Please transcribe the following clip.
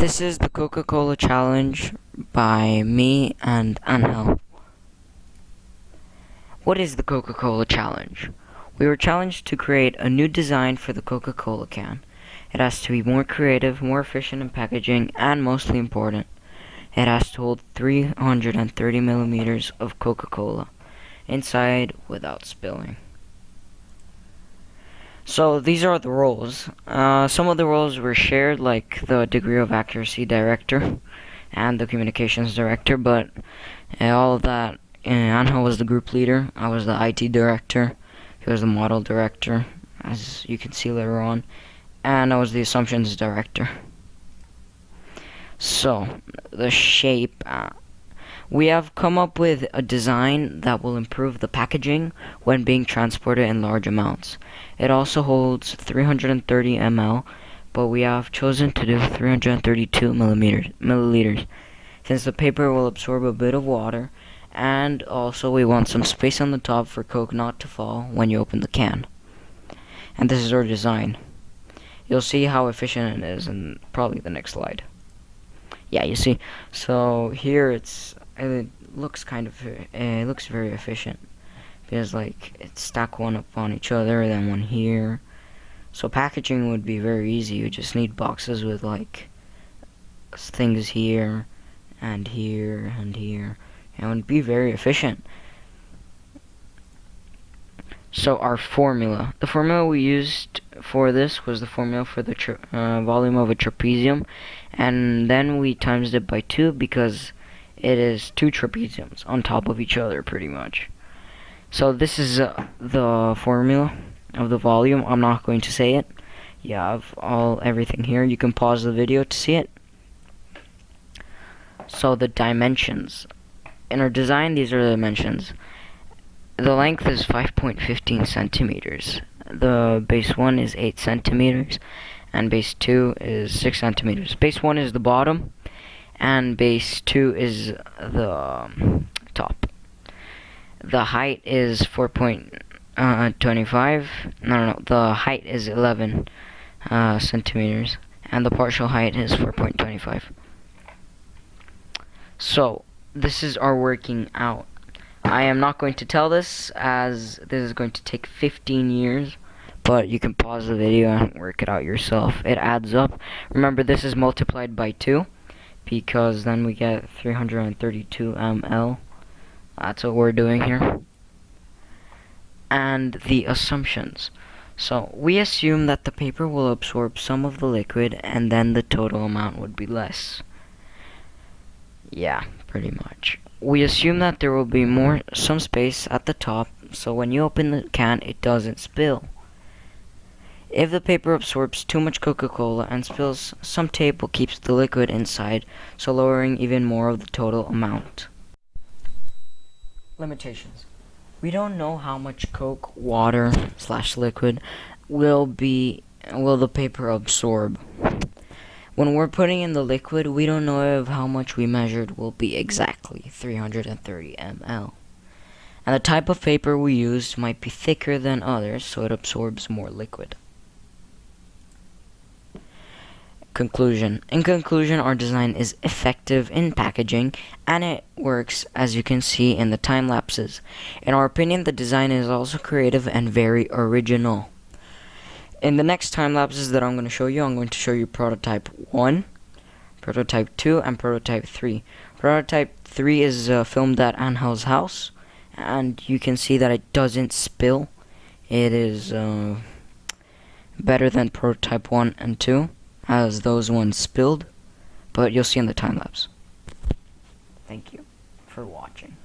This is the Coca-Cola challenge by me and Angel. What is the Coca-Cola challenge? We were challenged to create a new design for the Coca-Cola can. It has to be more creative, more efficient in packaging, and mostly important, it has to hold 330 milliliters of Coca-Cola inside without spilling. So these are the roles. Some of the roles were shared, like the degree of accuracy director and the communications director, but all of that, Angel was the group leader, I was the IT director, he was the model director, as you can see later on, and I was the assumptions director. So, the shape, we have come up with a design that will improve the packaging when being transported in large amounts. It also holds 330 ml, but we have chosen to do 332 milliliters, since the paper will absorb a bit of water, and also we want some space on the top for Coke not to fall when you open the can. And this is our design. You'll see how efficient it is in probably the next slide. Yeah, you see. So here it looks it looks very efficient because like it's stack one up on each other, then one here. So packaging would be very easy. You just need boxes with like things here and here and here, and it would be very efficient. So our formula. The formula we used for this was the formula for the volume of a trapezium, and then we times it by 2 because it is 2 trapeziums on top of each other pretty much. So this is the formula of the volume. I'm not going to say it. You have everything here. You can pause the video to see it. So the dimensions. In our design, these are the dimensions. The length is 5.15 centimeters. The base 1 is 8 centimeters, and base 2 is 6 centimeters. Base 1 is the bottom, and base 2 is the top. The height is 4.25. No, the height is 11 centimeters, and the partial height is 4.25. So this is our working out. I am not going to tell this, as this is going to take 15 years, but you can pause the video and work it out yourself. It adds up. Remember, this is multiplied by 2, because then we get 332 ml. That's what we're doing here. And the assumptions. So, we assume that the paper will absorb some of the liquid, and then the total amount would be less. Yeah, pretty much. We assume that there will be some space at the top, so when you open the can, it doesn't spill. If the paper absorbs too much Coca-Cola and spills, some tape will keep the liquid inside, so lowering even more of the total amount. Limitations. We don't know how much Coke, water / liquid will the paper absorb. When we're putting in the liquid, we don't know if how much we measured will be exactly 330 ml. And the type of paper we used might be thicker than others, so it absorbs more liquid. Conclusion. In conclusion, our design is effective in packaging, and it works, as you can see in the time lapses. In our opinion, the design is also creative and very original. In the next time lapses that I'm going to show you, I'm going to show you prototype 1, prototype 2, and prototype 3. Prototype 3 is filmed at Angel's house, and you can see that it doesn't spill. It is better than prototype 1 and 2, as those ones spilled, but you'll see in the time lapse. Thank you for watching.